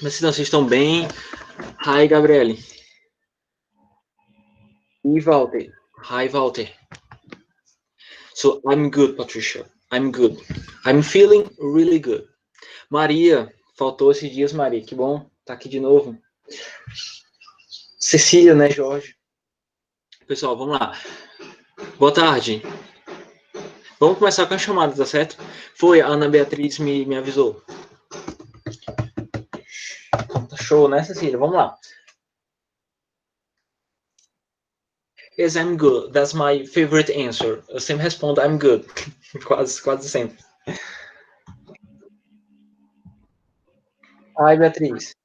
Mas se não, vocês estão bem? Hi, Gabriele. E Walter. Hi, Walter. So, I'm good, Patricia. I'm good. I'm feeling really good. Maria, faltou esses dias, Maria. Que bom tá aqui de novo. Cecília, né, Jorge? Pessoal, vamos lá. Boa tarde. Vamos começar com a chamada, tá certo? Foi, a Ana Beatriz me avisou. Tá show, né, Cecília? Vamos lá. Yes, I'm good. That's my favorite answer. Eu sempre respondo, I'm good. quase sempre. Ai, Beatriz.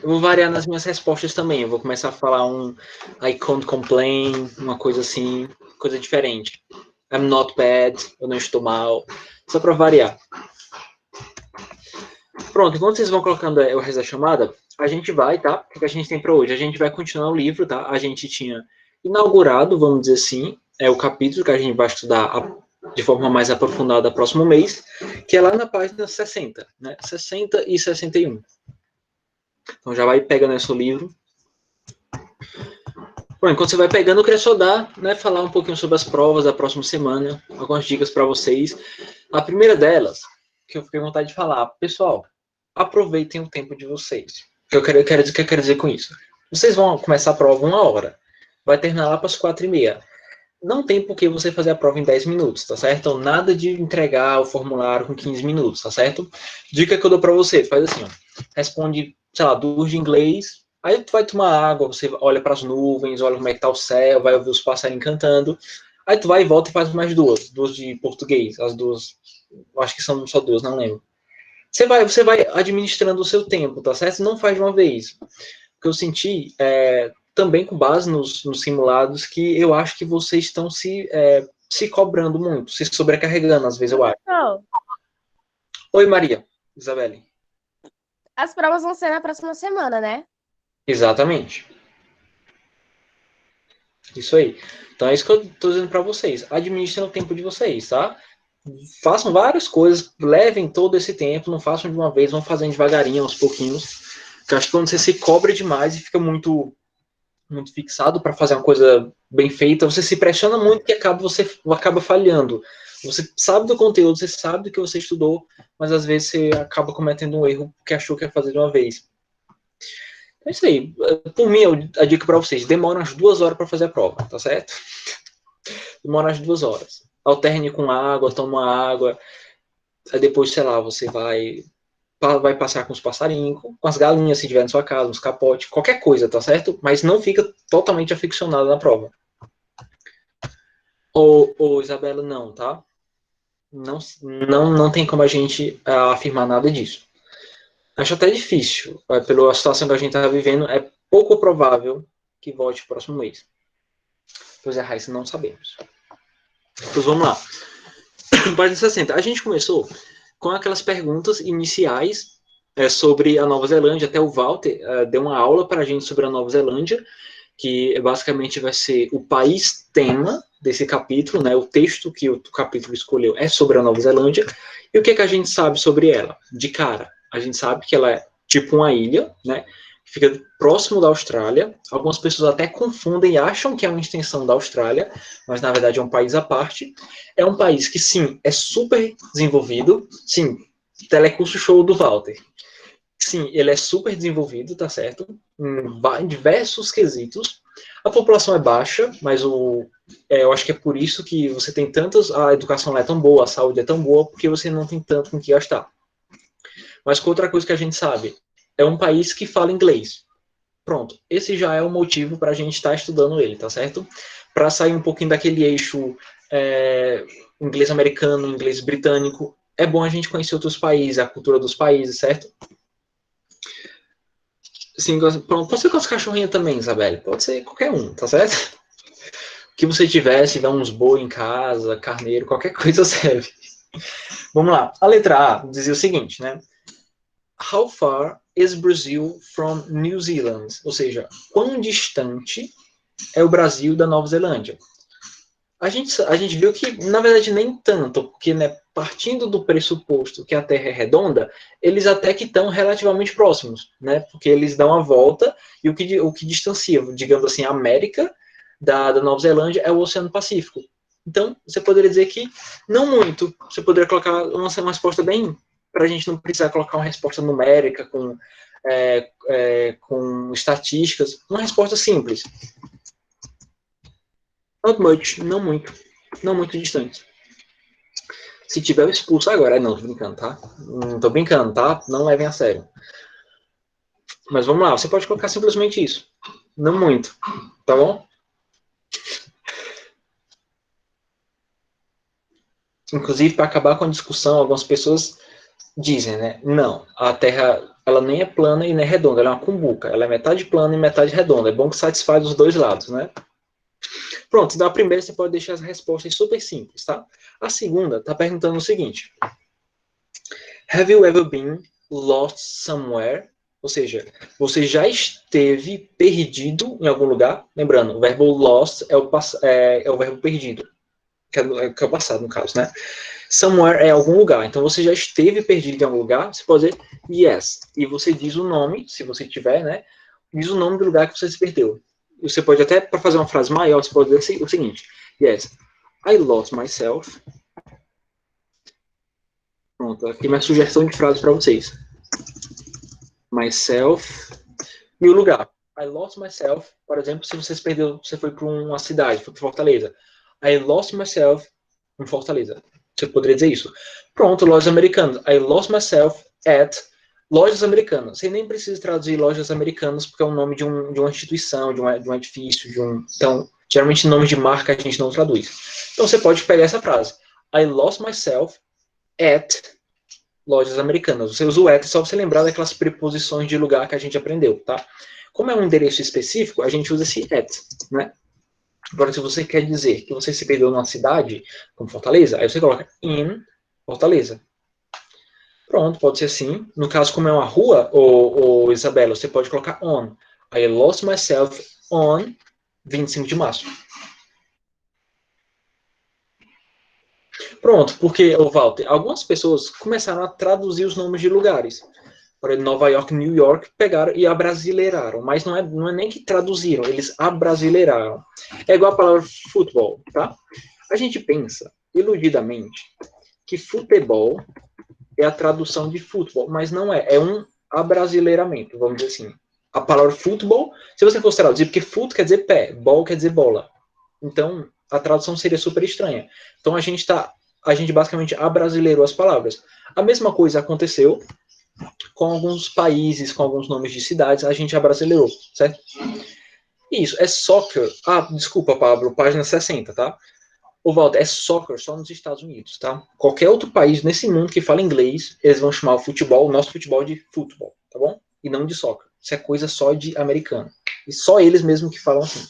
Eu vou variar nas minhas respostas também. Eu vou começar a falar I can't complain, uma coisa assim, coisa diferente. I'm not bad, eu não estou mal. Só para variar. Pronto, enquanto vocês vão colocando o resto da chamada, a gente vai, tá? O que a gente tem para hoje? A gente vai continuar o livro, tá? A gente tinha inaugurado, vamos dizer assim, o capítulo que a gente vai estudar de forma mais aprofundada próximo mês, que é lá na página 60, né? 60 e 61. Então já vai pegando esse livro. Bom, enquanto você vai pegando, eu queria só falar um pouquinho sobre as provas da próxima semana, algumas dicas para vocês. A primeira delas, que eu fiquei com vontade de falar, pessoal, aproveitem o tempo de vocês. O que eu quero dizer com isso? Vocês vão começar a prova 1 hora, vai terminar lá para as 4h30. Não tem por que você fazer a prova em 10 minutos, tá certo? Então, nada de entregar o formulário com 15 minutos, tá certo? Dica que eu dou para você, faz assim, ó, responde, sei lá, 2 de inglês, aí tu vai tomar água, você olha para as nuvens, olha como é que tá o céu, vai ouvir os passarinhos cantando, aí tu vai e volta e faz mais duas de português, as duas, acho que são só duas, não lembro. Você vai administrando o seu tempo, tá certo? Não faz de uma vez. O que eu senti também com base nos simulados, que eu acho que vocês estão se cobrando muito, se sobrecarregando, às vezes, eu acho. Oi, Maria. Isabelle. As provas vão ser na próxima semana, né? Exatamente. Isso aí. Então é isso que eu estou dizendo para vocês. Administrem o tempo de vocês, tá? Façam várias coisas, levem todo esse tempo, não façam de uma vez, vão fazendo devagarinho, aos pouquinhos. Porque eu acho que quando você se cobra demais e fica muito fixado para fazer uma coisa bem feita, você se pressiona muito e você acaba falhando. Você sabe do conteúdo, você sabe do que você estudou, mas às vezes você acaba cometendo um erro porque achou que ia fazer de uma vez. É isso aí. Por mim, a dica para vocês: demora umas 2 horas para fazer a prova, tá certo? Demora umas 2 horas. Alterne com água, toma água. Aí depois, sei lá, você vai passear com os passarinhos, com as galinhas, se tiver na sua casa, uns capotes, qualquer coisa, tá certo? Mas não fica totalmente aficionado na prova. Ô Isabela, não, tá? Não tem como a gente afirmar nada disso. Acho até difícil, pela situação que a gente está vivendo, é pouco provável que volte próximo mês. Pois é, Raíssa, não sabemos. Pois vamos lá. Página 60. A gente começou com aquelas perguntas iniciais sobre a Nova Zelândia. Até o Walter deu uma aula para a gente sobre a Nova Zelândia, que basicamente vai ser o país tema desse capítulo, né? O texto que o capítulo escolheu é sobre a Nova Zelândia. E o que, que a gente sabe sobre ela? De cara, a gente sabe que ela é tipo uma ilha, né? Fica próximo da Austrália. Algumas pessoas até confundem e acham que é uma extensão da Austrália, mas na verdade é um país à parte. É um país que, sim, é super desenvolvido. Sim, telecurso show do Walter. Sim, ele é super desenvolvido, tá certo? Em diversos quesitos. A população é baixa, mas eu acho que é por isso que você tem tantas. A educação lá é tão boa, a saúde é tão boa, porque você não tem tanto com que gastar. Mas com outra coisa que a gente sabe, é um país que fala inglês. Pronto, esse já é o motivo para a gente estar estudando ele, tá certo? Para sair um pouquinho daquele eixo inglês americano, inglês britânico, é bom a gente conhecer outros países, a cultura dos países, certo? Sim, pronto, pode ser com as cachorrinhas também, Isabelle. Pode ser qualquer um, tá certo? O que você tiver, se tiver uns boi em casa, carneiro, qualquer coisa serve. Vamos lá. A letra A dizia o seguinte, né? How far is Brazil from New Zealand? Ou seja, quão distante é o Brasil da Nova Zelândia? a gente viu que, na verdade, nem tanto, porque, né, partindo do pressuposto que a Terra é redonda, eles até que estão relativamente próximos, né, porque eles dão a volta e o que distancia, digamos assim, a América da Nova Zelândia é o Oceano Pacífico. Então, você poderia dizer que não muito. Você poderia colocar uma resposta bem, para a gente não precisar colocar uma resposta numérica com estatísticas, uma resposta simples. Not much, não muito distante. Se tiver, eu expulso agora. Não, tô brincando, tá? Não tô brincando, tá? Não levem a sério. Mas vamos lá, você pode colocar simplesmente isso. Não muito, tá bom? Inclusive, para acabar com a discussão, algumas pessoas dizem, né? Não, a Terra, ela nem é plana e nem é redonda, ela é uma cumbuca. Ela é metade plana e metade redonda. É bom que satisfaz os dois lados, né? Pronto, da primeira você pode deixar as respostas super simples, tá? A segunda está perguntando o seguinte: Have you ever been lost somewhere? Ou seja, você já esteve perdido em algum lugar? Lembrando, o verbo lost é o verbo perdido, que é o passado, no caso, né? Somewhere é algum lugar. Então, você já esteve perdido em algum lugar? Você pode dizer yes. E você diz o nome, se você tiver, né? Diz o nome do lugar que você se perdeu. Você pode até, para fazer uma frase maior, você pode dizer o seguinte: Yes, I lost myself. Pronto, aqui minha sugestão de frase para vocês. Myself. E o lugar. I lost myself. Por exemplo, se você se perdeu, você foi para uma cidade, foi para Fortaleza. I lost myself em Fortaleza. Você poderia dizer isso. Pronto, lojas americanas. I lost myself at lojas americanas. Você nem precisa traduzir lojas americanas, porque é o nome de uma instituição, de um edifício, Então, geralmente nome de marca a gente não traduz. Então, você pode pegar essa frase. I lost myself at lojas americanas. Você usa o at só você lembrar daquelas preposições de lugar que a gente aprendeu, tá? Como é um endereço específico, a gente usa esse at, né? Agora, se você quer dizer que você se perdeu numa cidade, como Fortaleza, aí você coloca in Fortaleza. Pronto, pode ser assim. No caso, como é uma rua, ou Isabela, você pode colocar on. I lost myself on 25 de março. Pronto, porque, Walter, algumas pessoas começaram a traduzir os nomes de lugares. Por exemplo, Nova York, New York, pegaram e abrasileiraram. Mas não é nem que traduziram, eles abrasileiraram. É igual a palavra futebol, tá? A gente pensa, iludidamente, que futebol é a tradução de futebol, mas não é. É um abrasileiramento, vamos dizer assim. A palavra futebol, se você fosse traduzir, porque fut quer dizer pé, ball quer dizer bola. Então, a tradução seria super estranha. Então, a gente basicamente abrasileirou as palavras. A mesma coisa aconteceu com alguns países, com alguns nomes de cidades, a gente abrasileirou, certo? Isso, é soccer. Ah, desculpa, Pablo, página 60, tá? O Walter, é soccer só nos Estados Unidos, tá? Qualquer outro país nesse mundo que fala inglês, eles vão chamar o nosso futebol de futebol, tá bom? E não de soccer. Isso é coisa só de americano. E só eles mesmo que falam assim.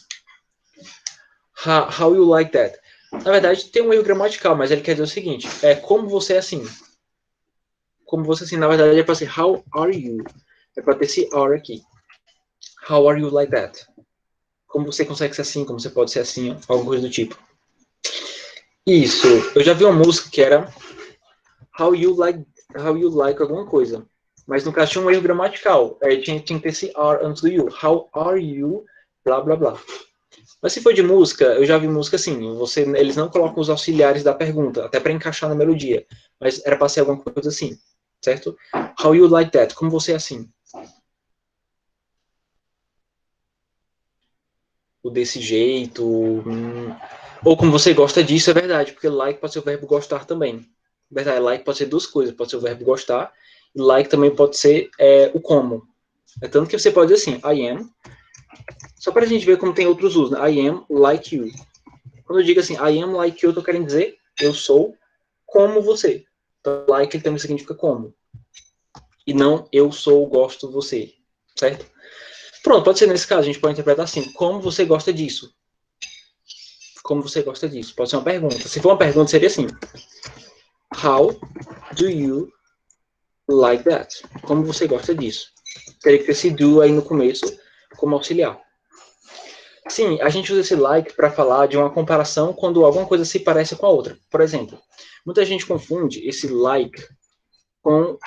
How you like that? Na verdade, tem um erro gramatical, mas ele quer dizer o seguinte: é como você é assim. Como você assim, na verdade, é para ser how are you? É para ter esse are aqui. How are you like that? Como você consegue ser assim? Como você pode ser assim? Alguma coisa do tipo. Isso. Eu já vi uma música que era how you like alguma coisa. Mas no caso tinha um erro gramatical. Tinha que ter esse are antes do you. How are you? Blá, blá, blá. Mas se for de música, eu já vi música assim, eles não colocam os auxiliares da pergunta, até para encaixar na melodia. Mas era para ser alguma coisa assim, certo? How you like that? Como você é assim? O desse jeito. Ou como você gosta disso, é verdade, porque like pode ser o verbo gostar também. Verdade, like pode ser duas coisas, pode ser o verbo gostar, e like também pode ser o como. É tanto que você pode dizer assim, I am. Só para a gente ver como tem outros usos, né? I am like you. Quando eu digo assim, I am like you, eu tô querendo dizer, eu sou como você. Então, like ele também significa como. E não, eu sou, gosto, você. Certo? Pronto, pode ser nesse caso, a gente pode interpretar assim, como você gosta disso? Como você gosta disso? Pode ser uma pergunta. Se for uma pergunta, seria assim, how do you like that? Como você gosta disso? Teria que ter esse do aí no começo, como auxiliar. Sim, a gente usa esse like para falar de uma comparação quando alguma coisa se parece com a outra. Por exemplo, muita gente confunde esse like com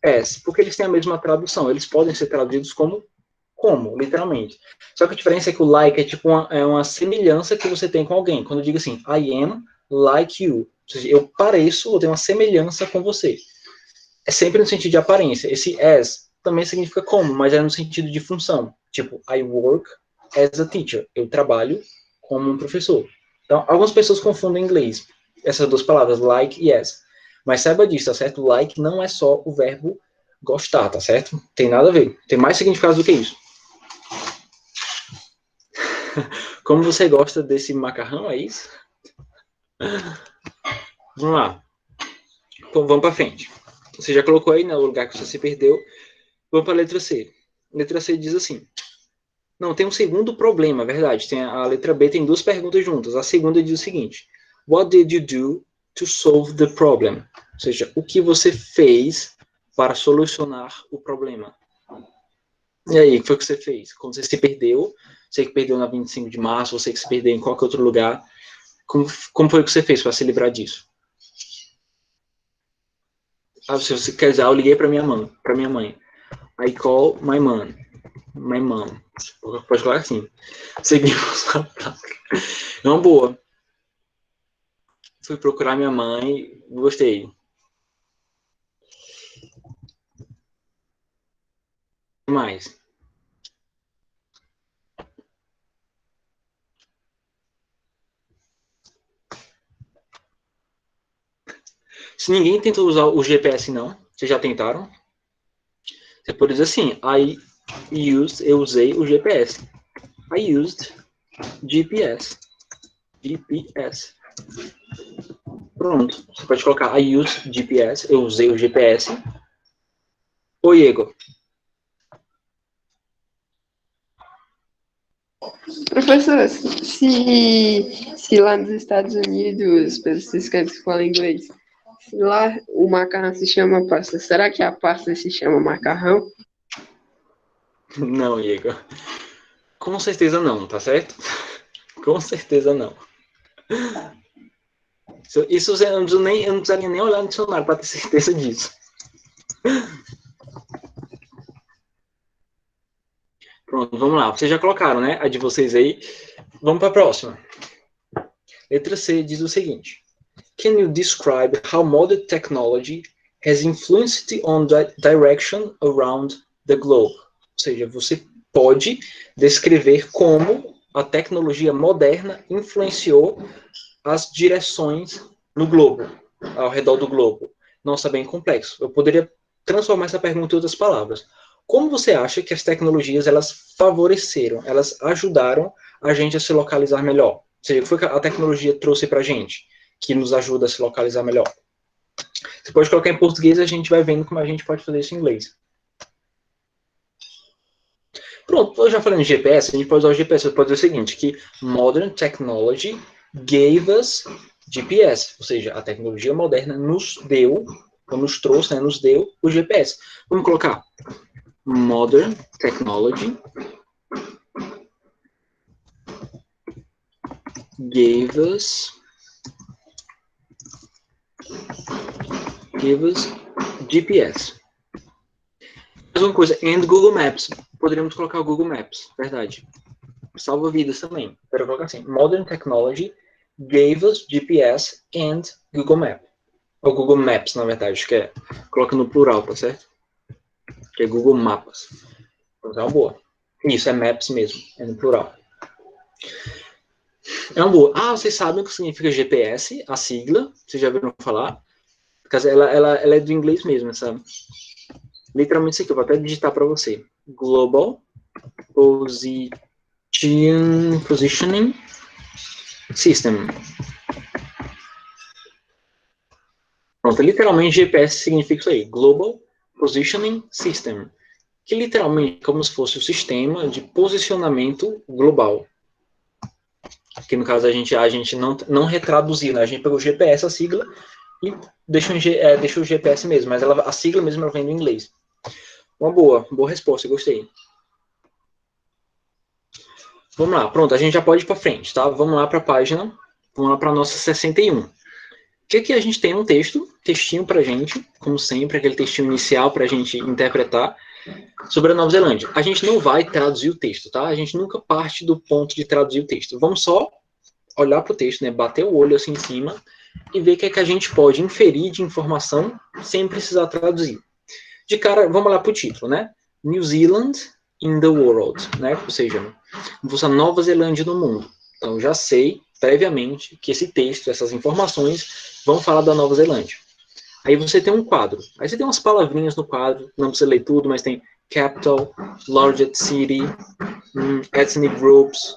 as, porque eles têm a mesma tradução. Eles podem ser traduzidos como, literalmente. Só que a diferença é que o like é tipo uma semelhança que você tem com alguém. Quando eu digo assim, I am like you. Ou seja, eu pareço, eu tenho uma semelhança com você. É sempre no sentido de aparência. Esse as também significa como, mas é no sentido de função. Tipo, I work as a teacher. Eu trabalho como um professor. Então, algumas pessoas confundem em inglês essas duas palavras, like e as. Mas saiba disso, tá certo? Like não é só o verbo gostar, tá certo? Tem nada a ver. Tem mais significados do que isso. Como você gosta desse macarrão, é isso? Vamos lá. Então, vamos para frente. Você já colocou aí, né, o lugar que você se perdeu. Vamos para a letra C. A letra C diz assim. Não, tem um segundo problema, verdade. A letra B tem duas perguntas juntas. A segunda diz o seguinte. What did you do to solve the problem? Ou seja, o que você fez para solucionar o problema? E aí, o que foi que você fez? Quando você se perdeu, você que perdeu na 25 de março, você que se perdeu em qualquer outro lugar, como foi que você fez para se livrar disso? Ah, se você quer dizer, eu liguei para minha mãe. I call my mom. My mom. Pode colocar assim. Seguimos a placa. É uma boa. Fui procurar minha mãe, gostei. Mais. Se ninguém tentou usar o GPS, não, vocês já tentaram? Você pode dizer assim, eu usei o GPS. I used GPS. GPS. Pronto. Você pode colocar I used GPS, eu usei o GPS. Oi, Igor. Professor, se lá nos Estados Unidos, esses caras que falam inglês, se lá o macarrão se chama pasta, será que a pasta se chama macarrão? Não, Igor. Com certeza não, tá certo? Com certeza não. Isso eu não precisaria nem olhar no dicionário para ter certeza disso. Pronto, vamos lá. Vocês já colocaram, né? A de vocês aí. Vamos para a próxima. Letra C diz o seguinte. Can you describe how modern technology has influenced on the direction around the globe? Ou seja, você pode descrever como a tecnologia moderna influenciou as direções no globo, ao redor do globo. Nossa, bem complexo. Eu poderia transformar essa pergunta em outras palavras. Como você acha que as tecnologias elas favoreceram, elas ajudaram a gente a se localizar melhor? Ou seja, o que foi que a tecnologia trouxe para a gente que nos ajuda a se localizar melhor? Você pode colocar em português e a gente vai vendo como a gente pode fazer isso em inglês. Pronto, eu já falei no GPS, a gente pode usar o GPS. Você pode dizer o seguinte, que modern technology gave us GPS, ou seja, a tecnologia moderna nos deu, ou nos trouxe, né, nos deu o GPS. Vamos colocar modern technology gave us GPS. Mais uma coisa, and Google Maps. Poderíamos colocar o Google Maps, verdade. Salva vidas também. Quero colocar assim, modern technology gave us GPS and Google Maps. Ou Google Maps, na verdade, acho que é. Coloca no plural, tá certo? Que é Google Mapas. Então é uma boa. Isso, é Maps mesmo, é no plural. É uma boa. Ah, vocês sabem o que significa GPS, a sigla? Vocês já viram falar? Porque ela é do inglês mesmo, sabe? Literalmente isso aqui, eu vou até digitar para você. Global Positioning System. Pronto, literalmente GPS significa isso aí, Global Positioning System, que literalmente é como se fosse o sistema de posicionamento global. Que no caso a gente não retraduziu, né? A gente pegou o GPS, a sigla, e deixou o GPS mesmo, mas a sigla mesmo ela vem do inglês. Uma boa resposta, eu gostei. Vamos lá, pronto, a gente já pode ir para frente, tá? Vamos lá para a página, vamos lá para a nossa 61. O que aqui a gente tem um textinho para a gente, como sempre, aquele textinho inicial para a gente interpretar sobre a Nova Zelândia. A gente não vai traduzir o texto, tá? A gente nunca parte do ponto de traduzir o texto. Vamos só olhar para o texto, né? Bater o olho assim em cima e ver o que é que a gente pode inferir de informação sem precisar traduzir. De cara, vamos lá para o título, né? New Zealand in the World, né? Ou seja, a Nova Zelândia no mundo. Então, já sei previamente que esse texto, essas informações, vão falar da Nova Zelândia. Aí você tem um quadro. Aí você tem umas palavrinhas no quadro, não precisa ler tudo, mas tem capital, largest city, ethnic groups.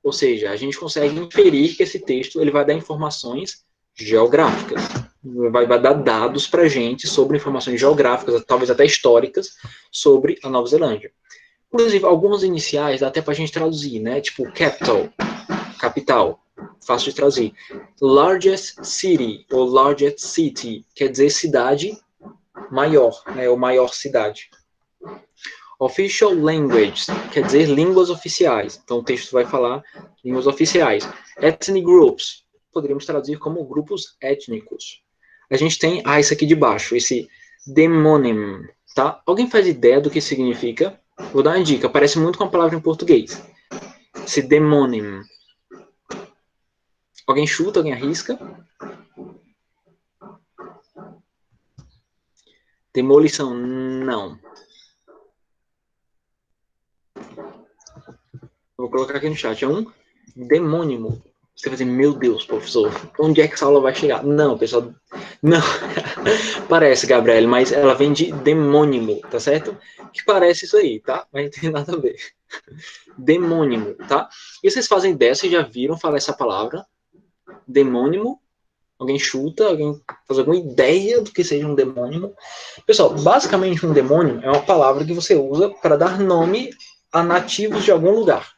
Ou seja, a gente consegue inferir que esse texto ele vai dar informações geográficas. Vai dar dados para a gente sobre informações geográficas, talvez até históricas, sobre a Nova Zelândia. Inclusive, alguns iniciais dá até para a gente traduzir, né? Tipo, capital, fácil de traduzir. Largest city, ou largest city, quer dizer cidade maior, né? Ou maior cidade. Official language, quer dizer línguas oficiais. Então, o texto vai falar línguas oficiais. Ethnic groups, poderíamos traduzir como grupos étnicos. A gente tem, isso aqui de baixo, esse demonym, tá? Alguém faz ideia do que significa? Vou dar uma dica, parece muito com a palavra em português. Esse demonym. Alguém chuta, alguém arrisca? Demolição, não. Vou colocar aqui no chat. É um demônimo. Você vai dizer, meu Deus, professor, onde é que essa aula vai chegar? Não, pessoal, não. Parece, Gabriele, mas ela vem de demônimo, tá certo? Que parece isso aí, tá? Mas não tem nada a ver. Demônimo, tá? E vocês fazem ideia, vocês já viram falar essa palavra? Demônimo? Alguém chuta? Alguém faz alguma ideia do que seja um demônimo? Pessoal, basicamente um demônimo é uma palavra que você usa para dar nome a nativos de algum lugar.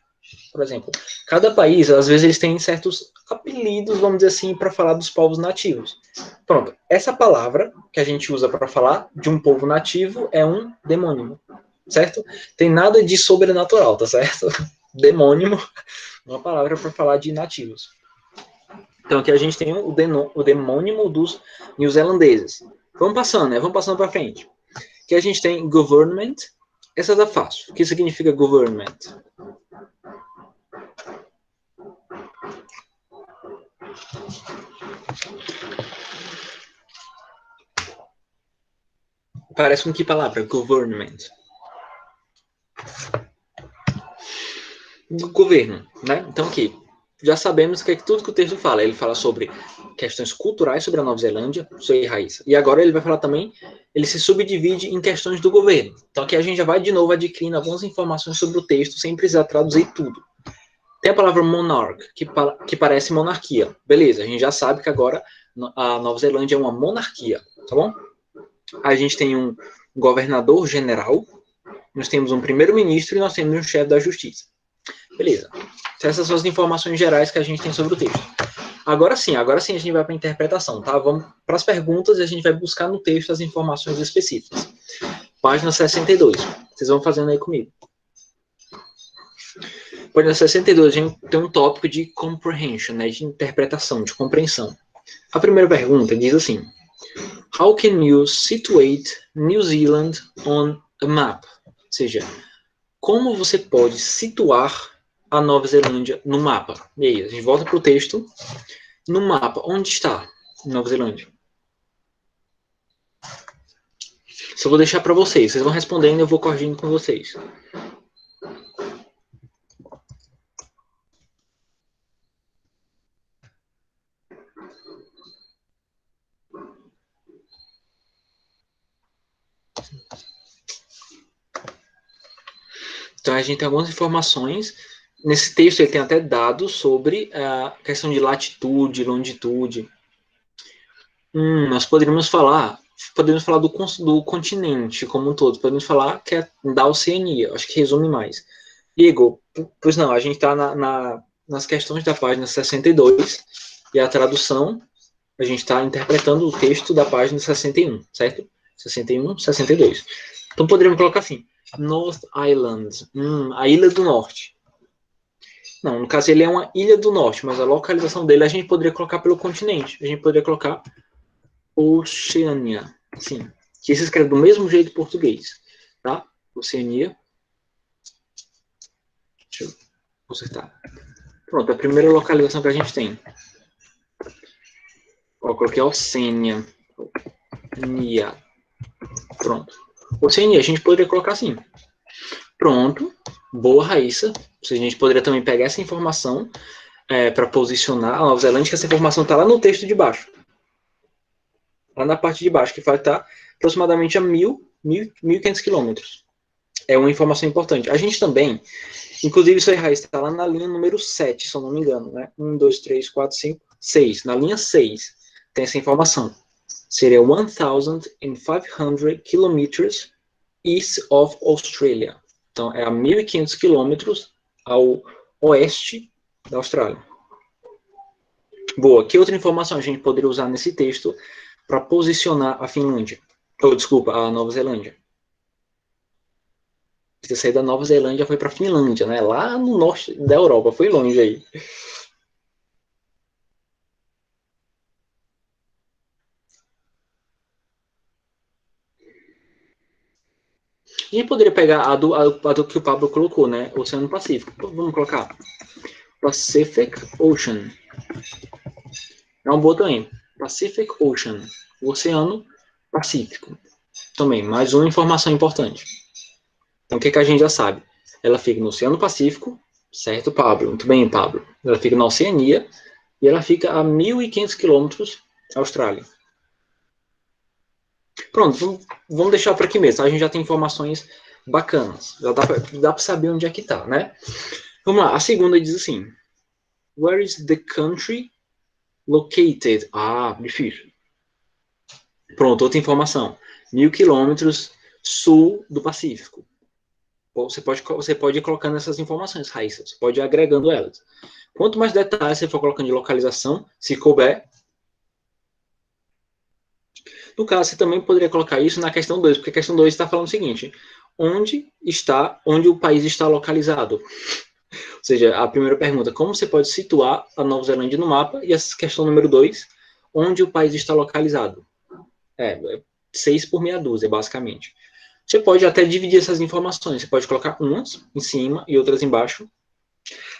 Por exemplo, cada país, às vezes, eles têm certos apelidos, vamos dizer assim, para falar dos povos nativos. Pronto, essa palavra que a gente usa para falar de um povo nativo é um demônimo, certo? Tem nada de sobrenatural, tá certo? Demônimo, uma palavra para falar de nativos. Então, aqui a gente tem o demônimo dos neozelandeses. Vamos passando, né? Vamos passando para frente. Aqui a gente tem government. Essa tá fácil. O que significa government? Parece com que palavra? Government. Governo, né? Então aqui, já sabemos que tudo que o texto fala. Ele fala sobre questões culturais sobre a Nova Zelândia, sobre Raíssa. E agora ele vai falar também, ele se subdivide em questões do governo. Então aqui a gente já vai de novo adquirindo algumas informações sobre o texto, sem precisar traduzir tudo. Tem a palavra monarch, que parece monarquia. Beleza, a gente já sabe que agora a Nova Zelândia é uma monarquia, tá bom? A gente tem um governador general, nós temos um primeiro-ministro e nós temos um chefe da justiça. Beleza. Então, essas são as informações gerais que a gente tem sobre o texto. Agora sim a gente vai para a interpretação, tá? Vamos para as perguntas e a gente vai buscar no texto as informações específicas. Página 62. Vocês vão fazendo aí comigo. Página 62, a gente tem um tópico de comprehension, né? De interpretação, de compreensão. A primeira pergunta diz assim: How can you situate New Zealand on a map? Ou seja, como você pode situar a Nova Zelândia no mapa? E aí, a gente volta para o texto. No mapa, onde está Nova Zelândia? Só vou deixar para vocês. Vocês vão respondendo e eu vou corrigindo com vocês. Então, a gente tem algumas informações. Nesse texto, ele tem até dados sobre a questão de latitude, longitude. Nós poderíamos falar do continente como um todo. Podemos falar que é da Oceania. Acho que resume mais. Diego, pois não, a gente está nas questões da página 62 e a tradução, a gente está interpretando o texto da página 61, certo? 61, 62. Então, poderíamos colocar assim. North Island, a Ilha do Norte. Não, no caso ele é uma ilha do norte, mas a localização dele a gente poderia colocar pelo continente. A gente poderia colocar Oceania, sim. Que se escreve do mesmo jeito em português, tá? Oceania. Deixa eu consertar. Pronto, a primeira localização que a gente tem. Ó, eu coloquei Oceania. Oceania. Pronto. Oceania, a gente poderia colocar assim. Pronto. Boa, Raíssa. A gente poderia também pegar essa informação para posicionar a Nova Zelândia, que essa informação está lá no texto de baixo. Lá na parte de baixo, que vai estar aproximadamente a 1.500 quilômetros. É uma informação importante. A gente também, inclusive isso aí, Raíssa, está lá na linha número 7, se eu não me engano, né? 1, 2, 3, 4, 5, 6. Na linha 6 tem essa informação. Seria 1.500 kilometers east of Australia. Então, é a 1.500 quilômetros ao oeste da Austrália. Boa. Que outra informação a gente poderia usar nesse texto para posicionar a Finlândia? Desculpa, a Nova Zelândia. Você saiu da Nova Zelândia, foi para a Finlândia, né? Lá no norte da Europa, foi longe aí. A gente poderia pegar a do que o Pablo colocou, né? Oceano Pacífico. Vamos colocar Pacific Ocean. É uma boa também. Pacific Ocean. O Oceano Pacífico. Também, mais uma informação importante. Então, o que a gente já sabe? Ela fica no Oceano Pacífico, certo, Pablo? Muito bem, Pablo. Ela fica na Oceania e ela fica a 1.500 quilômetros da Austrália. Pronto, vamos deixar por aqui mesmo. Tá? A gente já tem informações bacanas. Já dá para saber onde é que está, né? Vamos lá. A segunda diz assim. Where is the country located? Ah, difícil. Pronto, outra informação. 1.000 quilômetros sul do Pacífico. Você pode ir colocando essas informações, Raíssa. Você pode ir agregando elas. Quanto mais detalhes você for colocando de localização, se couber. No caso, você também poderia colocar isso na questão 2, porque a questão 2 está falando o seguinte: onde o país está localizado? Ou seja, a primeira pergunta, como você pode situar a Nova Zelândia no mapa? E a questão número 2, onde o país está localizado? 6 por meia dúzia, basicamente. Você pode até dividir essas informações. Você pode colocar umas em cima e outras embaixo.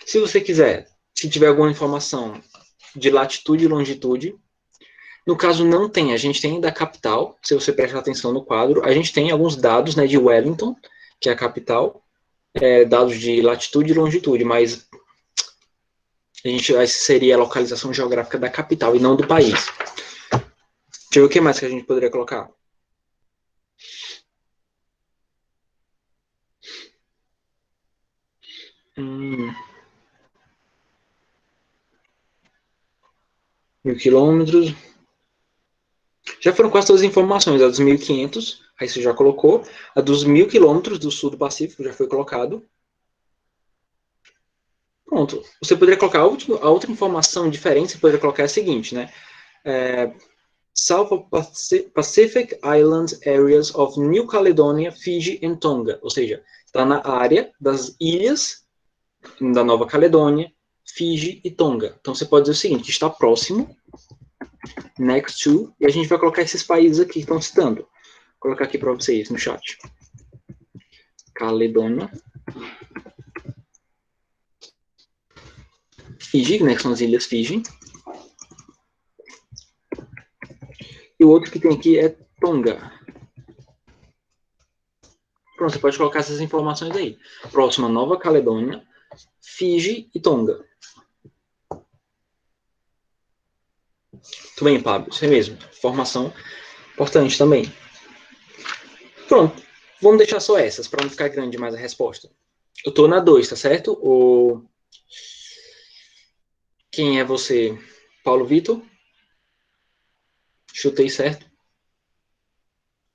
Se você quiser, se tiver alguma informação de latitude e longitude, no caso não tem, a gente tem da capital, se você prestar atenção no quadro, a gente tem alguns dados, né, de Wellington, que é a capital, dados de latitude e longitude, mas essa seria a localização geográfica da capital e não do país. Deixa eu ver o que mais que a gente poderia colocar. Mil quilômetros. Já foram quase todas as informações. A dos 1.500, aí você já colocou. A dos 1.000 quilômetros do sul do Pacífico já foi colocado. Pronto. Você poderia colocar a outra informação diferente, você poderia colocar a seguinte, né? South of Pacific Island Areas of New Caledonia, Fiji and Tonga. Ou seja, está na área das ilhas da Nova Caledônia, Fiji e Tonga. Então você pode dizer o seguinte, que está próximo, next to, e a gente vai colocar esses países aqui que estão citando. Vou colocar aqui para vocês no chat. Caledônia. Fiji, né, que são as ilhas Fiji. E o outro que tem aqui é Tonga. Pronto, você pode colocar essas informações aí. Próxima, Nova Caledônia, Fiji e Tonga. Tudo bem, Pablo? Isso é mesmo. Informação importante também. Pronto. Vamos deixar só essas, para não ficar grande demais a resposta. Eu estou na 2, tá certo? Quem é você? Paulo Vitor? Chutei certo?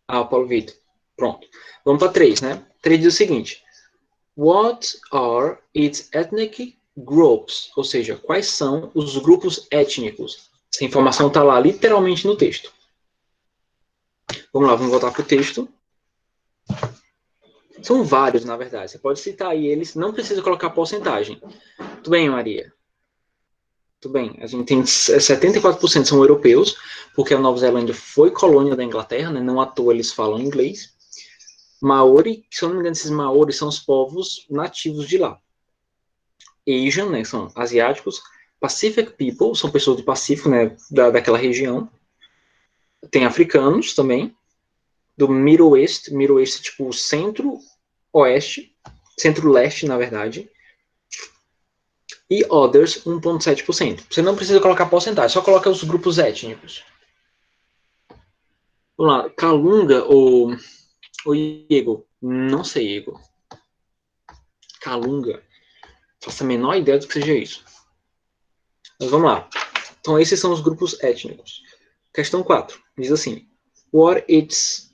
Ah, Paulo Vitor. Pronto. Vamos para 3, né? 3 diz o seguinte. What are its ethnic groups? Ou seja, quais são os grupos étnicos? Essa informação está lá literalmente no texto. Vamos lá, vamos voltar para o texto. São vários, na verdade. Você pode citar aí eles, não precisa colocar porcentagem. Tudo bem, Maria? Tudo bem. A gente tem 74% são europeus, porque a Nova Zelândia foi colônia da Inglaterra, né? Não à toa eles falam inglês. Maori, se eu não me engano, esses Maori são os povos nativos de lá. Asian, né? São asiáticos. Pacific People, são pessoas do Pacífico, né? Daquela região. Tem africanos também. Do Middle East, tipo centro-oeste, centro-leste, na verdade. E others, 1,7%. Você não precisa colocar porcentagem, só coloca os grupos étnicos. Vamos lá, Kalunga ou Igor? Não sei, Igor. Kalunga. Faço a menor ideia do que seja isso. Mas vamos lá. Então, esses são os grupos étnicos. Questão 4. Diz assim. What is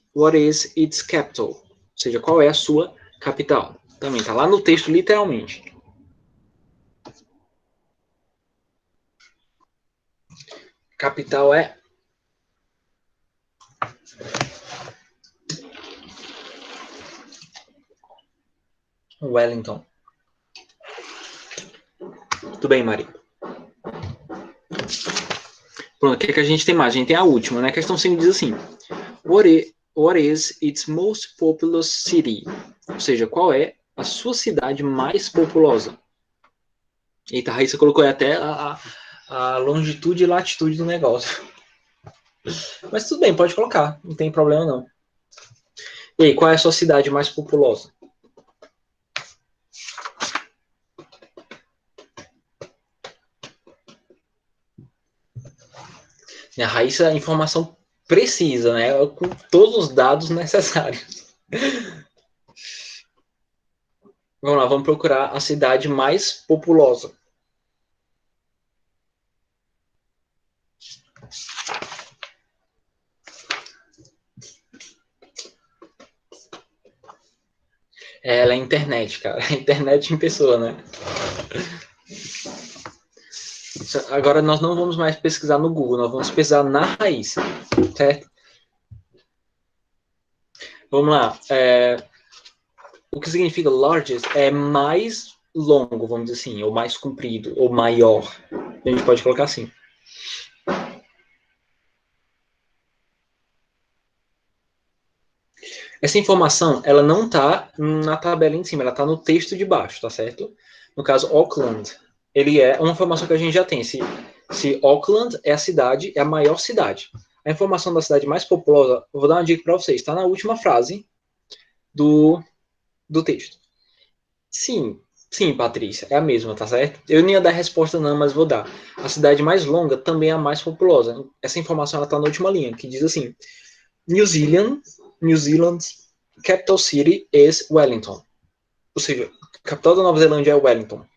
its capital? Ou seja, qual é a sua capital? Também está lá no texto, literalmente. Capital é Wellington. Tudo bem, Maria? Pronto, o que a gente tem mais? A gente tem a última, né? A questão 5 diz assim. What is its most populous city? Ou seja, qual é a sua cidade mais populosa? Eita, a Raíssa colocou até a longitude e latitude do negócio. Mas tudo bem, pode colocar. Não tem problema, não. E aí, qual é a sua cidade mais populosa? A Raíssa, informação precisa, né? Com todos os dados necessários. Vamos lá, vamos procurar a cidade mais populosa. Ela é a internet, cara. A internet em pessoa, né? Agora nós não vamos mais pesquisar no Google, nós vamos pesquisar na Raíssa, certo? Vamos lá. O que significa largest é mais longo, vamos dizer assim, ou mais comprido, ou maior. A gente pode colocar assim. Essa informação, ela não está na tabela em cima, ela está no texto de baixo, tá certo? No caso, Auckland, ele é uma informação que a gente já tem. Se Auckland é a cidade, é a maior cidade. A informação da cidade mais populosa, eu vou dar uma dica para vocês, está na última frase do texto. Sim, Patrícia, é a mesma, tá certo? Eu nem ia dar resposta não, mas vou dar. A cidade mais longa também é a mais populosa. Essa informação está na última linha, que diz assim, New Zealand's capital city is Wellington. Ou seja, a capital da Nova Zelândia é Wellington.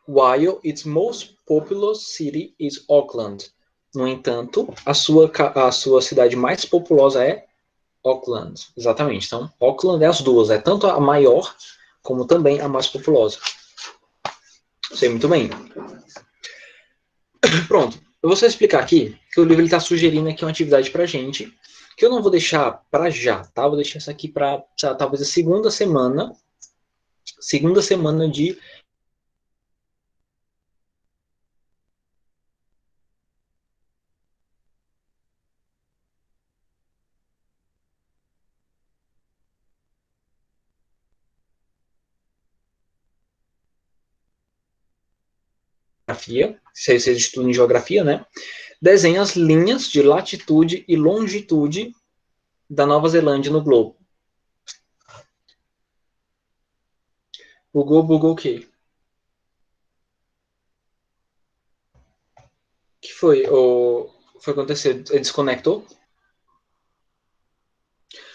While its most populous city is Auckland. No entanto, a sua cidade mais populosa é Auckland. Exatamente. Então, Auckland é as duas. É tanto a maior como também a mais populosa. Sei muito bem. Pronto. Eu vou só explicar aqui que o livro está sugerindo aqui uma atividade para gente, que eu não vou deixar para já, tá? Vou deixar isso aqui para talvez a segunda semana de geografia, se vocês estudam em geografia, né? Desenha as linhas de latitude e longitude da Nova Zelândia no globo. Bugou o quê? O que foi? Foi acontecer? Ele desconectou?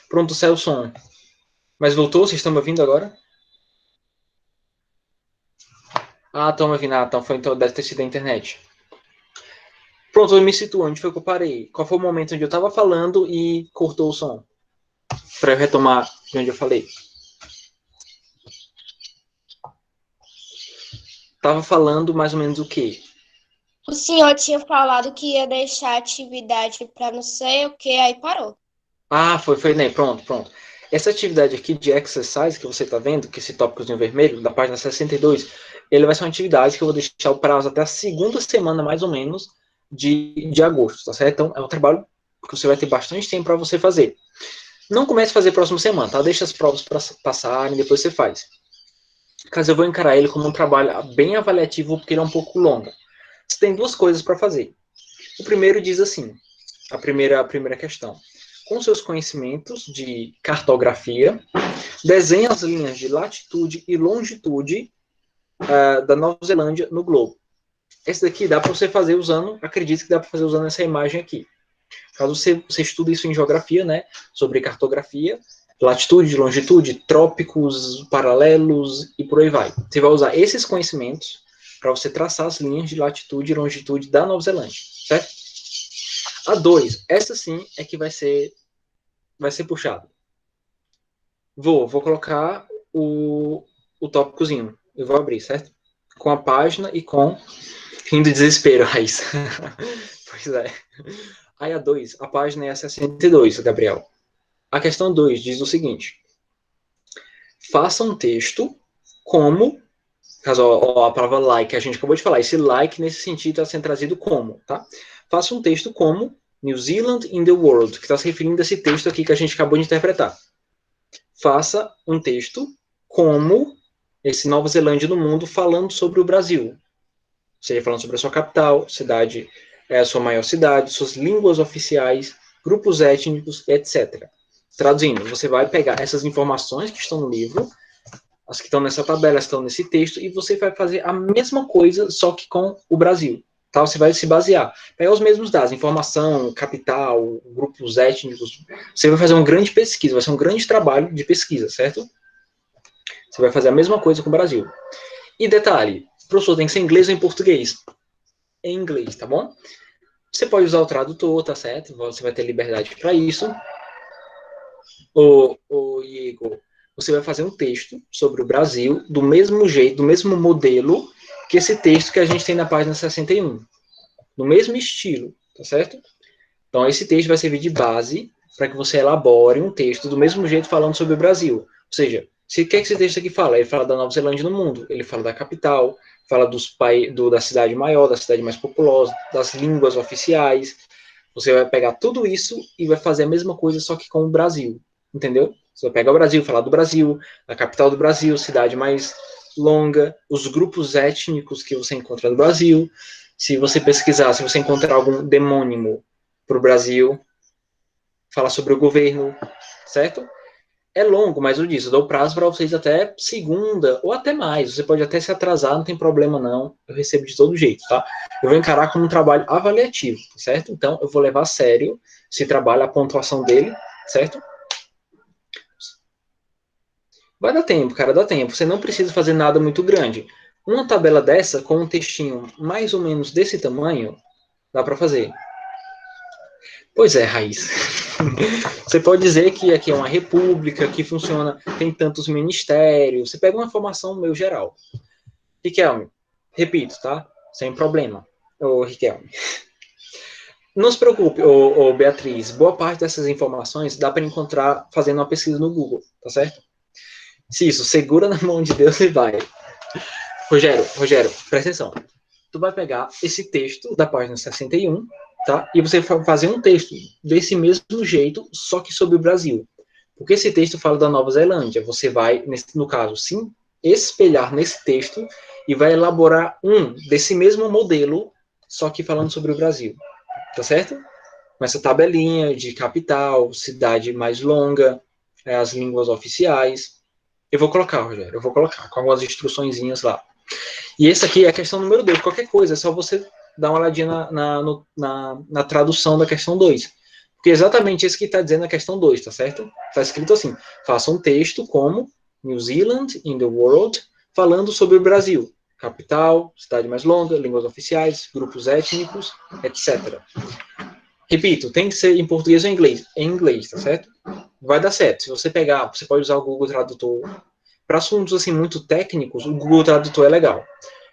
Pronto, saiu o som. Mas voltou? Vocês estão me ouvindo agora? Ah, estão me ouvindo. Ah, então deve ter sido a internet. Pronto, eu me situo. Onde foi que eu parei? Qual foi o momento onde eu estava falando e cortou o som? Para eu retomar de onde eu falei. Estava falando mais ou menos o quê? O senhor tinha falado que ia deixar a atividade para não sei o que, aí parou. Ah, foi, né? Pronto. Essa atividade aqui de exercise que você está vendo, que esse tópicozinho vermelho, da página 62, ele vai ser uma atividade que eu vou deixar o prazo até a segunda semana, mais ou menos, de agosto, tá certo? Então, é um trabalho que você vai ter bastante tempo para você fazer. Não comece a fazer próxima semana, tá? Deixa as provas passarem, depois você faz. Caso eu vou encarar ele como um trabalho bem avaliativo, porque ele é um pouco longo. Você tem duas coisas para fazer. O primeiro diz assim, a primeira questão. Com seus conhecimentos de cartografia, desenhe as linhas de latitude e longitude da Nova Zelândia no globo. Esse daqui dá para você fazer usando, acredito que dá para fazer usando essa imagem aqui. Caso você estude isso em geografia, né, sobre cartografia, latitude, longitude, trópicos, paralelos e por aí vai. Você vai usar esses conhecimentos para você traçar as linhas de latitude e longitude da Nova Zelândia, certo? A 2, essa sim é que vai ser puxada. Vou colocar o tópicozinho. Eu vou abrir, certo? Com a página e com fim do desespero, Raíssa. Pois é. Aí a 2, a página é a 62, Gabriel. A questão 2 diz o seguinte. Faça um texto como, caso a palavra like, a gente acabou de falar, esse like nesse sentido está sendo trazido como, tá? Faça um texto como New Zealand in the World, que está se referindo a esse texto aqui que a gente acabou de interpretar. Faça um texto como esse Nova Zelândia no mundo falando sobre o Brasil. Seja falando sobre a sua capital, cidade, a sua maior cidade, suas línguas oficiais, grupos étnicos, etc. Traduzindo, você vai pegar essas informações que estão no livro, as que estão nessa tabela, as que estão nesse texto, e você vai fazer a mesma coisa, só que com o Brasil. Tá? Você vai se basear. Pegar os mesmos dados, informação, capital, grupos étnicos. Você vai fazer uma grande pesquisa, vai ser um grande trabalho de pesquisa, certo? Você vai fazer a mesma coisa com o Brasil. E detalhe, professor, tem que ser em inglês ou em português? Em inglês, tá bom? Você pode usar o tradutor, tá certo? Você vai ter liberdade para isso. Igor, você vai fazer um texto sobre o Brasil do mesmo jeito, do mesmo modelo que esse texto que a gente tem na página 61. No mesmo estilo, tá certo? Então, esse texto vai servir de base para que você elabore um texto do mesmo jeito falando sobre o Brasil. Ou seja, o que esse texto aqui fala? Ele fala da Nova Zelândia no mundo, ele fala da capital, fala da cidade maior, da cidade mais populosa, das línguas oficiais. Você vai pegar tudo isso e vai fazer a mesma coisa, só que com o Brasil. Entendeu? Você vai pegar o Brasil, falar do Brasil, da capital do Brasil, cidade mais longa, os grupos étnicos que você encontra no Brasil. Se você pesquisar, se você encontrar algum demônimo para o Brasil, falar sobre o governo, certo? É longo, mas eu disse, eu dou prazo para vocês até segunda, ou até mais. Você pode até se atrasar, não tem problema não. Eu recebo de todo jeito, tá? Eu vou encarar como um trabalho avaliativo, certo? Então, eu vou levar a sério esse trabalho, a pontuação dele, certo? Vai dar tempo, cara, dá tempo. Você não precisa fazer nada muito grande. Uma tabela dessa, com um textinho mais ou menos desse tamanho, dá para fazer. Pois é, Raiz. Você pode dizer que aqui é uma república, que funciona, tem tantos ministérios. Você pega uma informação meio geral. Riquelme, repito, tá? Sem problema. Ô, Riquelme. Não se preocupe, ô Beatriz. Boa parte dessas informações dá para encontrar fazendo uma pesquisa no Google, tá certo? Se isso, segura na mão de Deus e vai. Rogério, presta atenção. Tu vai pegar esse texto da página 61, tá? E você vai fazer um texto desse mesmo jeito, só que sobre o Brasil. Porque esse texto fala da Nova Zelândia. Você vai, no caso, sim, espelhar nesse texto e vai elaborar um desse mesmo modelo, só que falando sobre o Brasil. Tá certo? Com essa tabelinha de capital, cidade mais longa, as línguas oficiais. Eu vou colocar, Rogério, com algumas instruçõezinhas lá. E esse aqui é a questão número 2. Qualquer coisa, é só você dar uma olhadinha na tradução da questão 2. Porque é exatamente isso que está dizendo a questão 2, tá certo? Está escrito assim, faça um texto como New Zealand in the World, falando sobre o Brasil. Capital, cidade mais longa, línguas oficiais, grupos étnicos, etc. Repito, tem que ser em português ou em inglês. Em inglês, tá certo? Vai dar certo. Se você pegar, você pode usar o Google Tradutor. Para assuntos assim muito técnicos, o Google Tradutor é legal.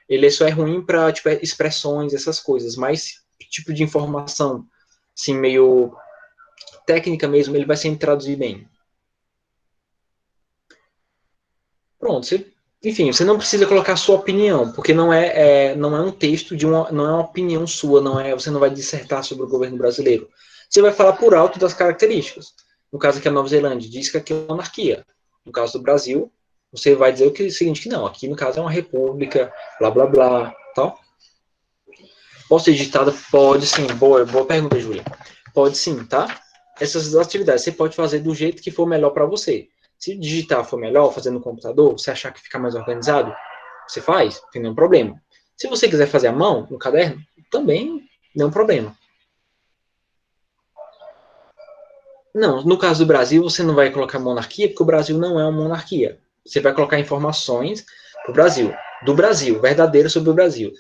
Ele só é ruim para tipo, expressões, essas coisas, mas tipo de informação assim meio técnica mesmo, ele vai sempre traduzir bem. Pronto, enfim, você não precisa colocar a sua opinião, porque não é um texto não é uma opinião sua, você não vai dissertar sobre o governo brasileiro. Você vai falar por alto das características. No caso aqui a Nova Zelândia diz que aqui é monarquia. No caso do Brasil, você vai dizer o seguinte, que não, aqui no caso é uma república, blá blá blá, tal. Posso ser digitada? Pode sim. Boa pergunta, Júlia. Pode sim, tá? Essas atividades você pode fazer do jeito que for melhor para você. Se digitar for melhor, fazer no computador, você achar que fica mais organizado, você faz, não tem nenhum problema. Se você quiser fazer à mão, no caderno, também nenhum problema. Não, no caso do Brasil, você não vai colocar monarquia, porque o Brasil não é uma monarquia. Você vai colocar informações do Brasil, verdadeiro sobre o Brasil.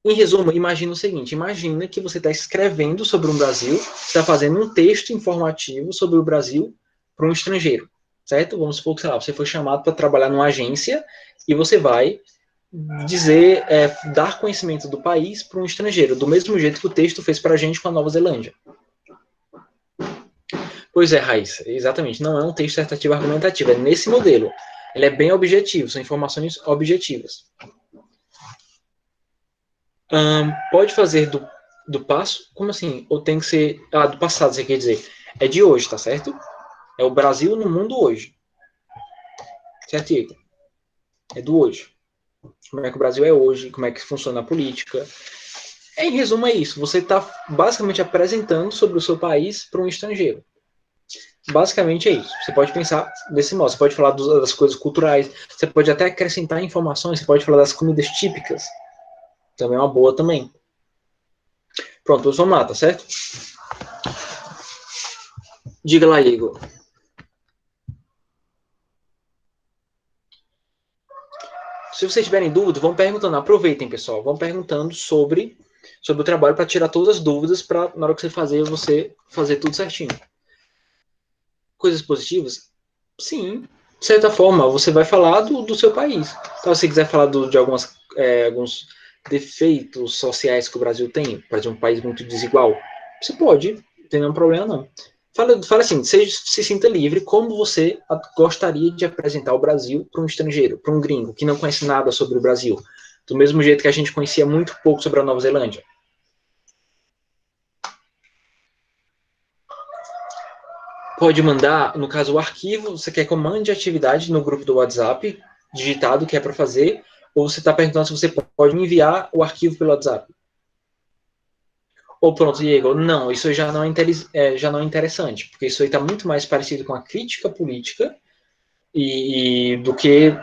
Em resumo, imagina o seguinte: imagina que você está escrevendo sobre um Brasil, está fazendo um texto informativo sobre o Brasil para um estrangeiro, certo? Vamos supor que, sei lá, você foi chamado para trabalhar numa agência e você vai dar conhecimento do país para um estrangeiro, do mesmo jeito que o texto fez para a gente com a Nova Zelândia. Pois é, Raíssa, exatamente. Não é um texto dissertativo argumentativo, é nesse modelo. Ele é bem objetivo, são informações objetivas. Pode fazer do passo? Como assim? Ou tem que ser. Ah, do passado, você quer dizer. É de hoje, tá certo? É o Brasil no mundo hoje. Certo, Igor? É do hoje. Como é que o Brasil é hoje, como é que funciona a política. Em resumo, é isso. Você está basicamente apresentando sobre o seu país para um estrangeiro. Basicamente é isso. Você pode pensar desse modo. Você pode falar das coisas culturais. Você pode até acrescentar informações. Você pode falar das comidas típicas. Também é uma boa também. Pronto, vamos lá, tá certo? Diga lá, Igor. Se vocês tiverem dúvida, vão perguntando. Aproveitem, pessoal. Vão perguntando sobre o trabalho para tirar todas as dúvidas para, na hora que você fazer tudo certinho. Coisas positivas? Sim. De certa forma, você vai falar do seu país. Então, se você quiser falar de alguns defeitos sociais que o Brasil tem, por exemplo, um país muito desigual, você pode, não tem nenhum problema não. Fala assim, se sinta livre como você gostaria de apresentar o Brasil para um estrangeiro, para um gringo que não conhece nada sobre o Brasil. Do mesmo jeito que a gente conhecia muito pouco sobre a Nova Zelândia. Pode mandar, no caso, o arquivo, você quer que eu mande a atividade no grupo do WhatsApp, digitado, que é para fazer, ou você está perguntando se você pode me enviar o arquivo pelo WhatsApp. Ou pronto, Diego, não, isso já não é interessante, porque isso aí está muito mais parecido com a crítica política do que.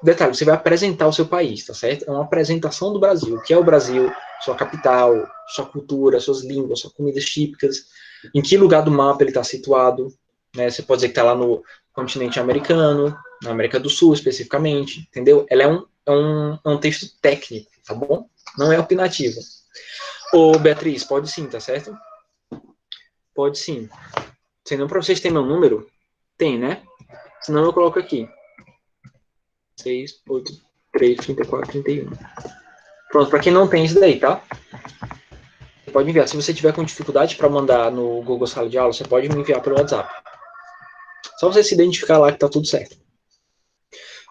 Detalhe, você vai apresentar o seu país, tá certo? É uma apresentação do Brasil, o que é o Brasil, sua capital, sua cultura, suas línguas, suas comidas típicas, em que lugar do mapa ele está situado, né? Você pode dizer que está lá no continente americano, na América do Sul especificamente, entendeu? Ela é um texto técnico, tá bom? Não é opinativo. Ô, Beatriz, pode sim, tá certo? Pode sim. Se não para vocês terem meu número, tem, né? Senão eu coloco aqui. 6, 8, 3, 34, 31. Pronto, para quem não tem isso daí, tá? Você pode enviar. Se você tiver com dificuldade para mandar no Google Sala de Aula, você pode me enviar pelo WhatsApp. Só você se identificar lá que tá tudo certo.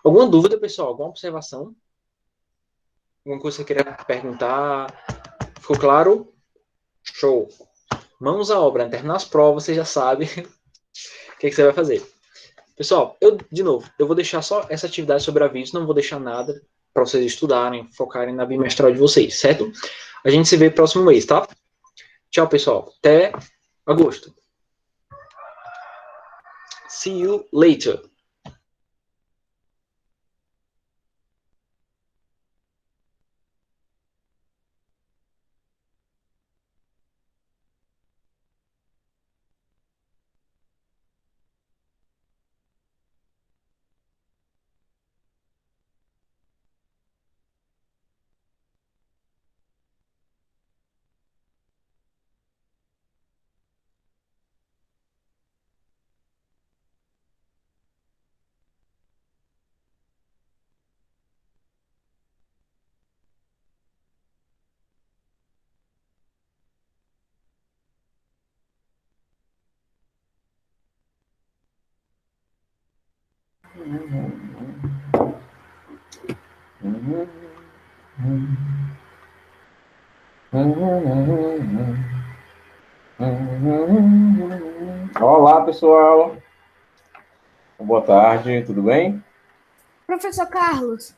Alguma dúvida, pessoal? Alguma observação? Alguma coisa que você queria perguntar? Ficou claro? Show. Mãos à obra. Terminar as provas, você já sabe o que você vai fazer. Pessoal, de novo, eu vou deixar só essa atividade sobre avisos, não vou deixar nada para vocês estudarem, focarem na bimestral de vocês, certo? A gente se vê próximo mês, tá? Tchau, pessoal. Até agosto. See you later. Olá, pessoal. Boa tarde, tudo bem? Professor Carlos,